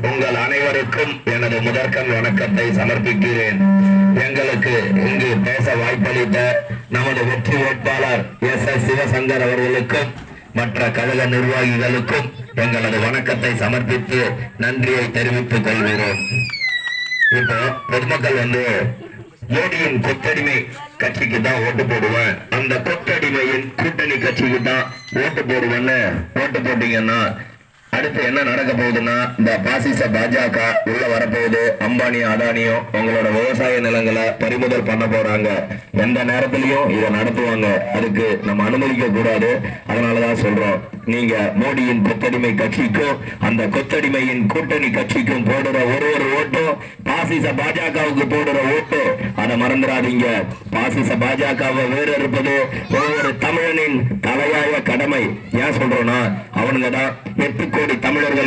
உங்கள் அனைவருக்கும் எனது முதற்கண் வணக்கத்தை சமர்ப்பிக்கிறேன். எங்களுக்கு இங்கு பேச வாய்ப்பளித்த நமது வெற்றி வேட்பாளர் எஸ் சிவசங்கர் அவர்களுக்கும் மற்ற கழக நிர்வாகிகளுக்கும் எங்களது வணக்கத்தை சமர்ப்பித்து நன்றியை தெரிவித்துக் கொள்கிறோம். இப்போ பொதுமக்கள் மோடியின் கொத்தடிமை கட்சிக்கு தான் ஓட்டு போடுவேன், அந்த கொத்தடிமையின் கூட்டணி கட்சிக்கு தான் ஓட்டு போடுவேன்னு ஓட்டு போட்டீங்கன்னா அடுத்து என்ன நடக்க போகுதுன்னா, இந்த பாசிச பாஜக உள்ள வரப்போகுது. அம்பானியும் அதானியும் உங்களோட விவசாய நிலங்களை பறிமுதல் பண்ண போறாங்க. எந்த நேரத்திலையும் இதை நடத்துவாங்க. அதுக்கு நம்ம அனுமதிக்க கூடாது. அதனாலதான் சொல்றோம், நீங்க மோடியின் கொத்தடிமை கட்சிக்கும் அந்த கொத்தடிமையின் கூட்டணி கட்சிக்கும் போடுற ஒரு ஓட்டும் பாசிச பாஜகவுக்கு போடுற ஓட்டு, அதை மறந்துடாதீங்க. பாசிச பாஜகவை வேறு இருப்பது ஒவ்வொரு தமிழனின் தலையாய கடமை. ஏன் சொல்றோம்னா, அவனுங்க தான் 8 கோடி தமிழர்களை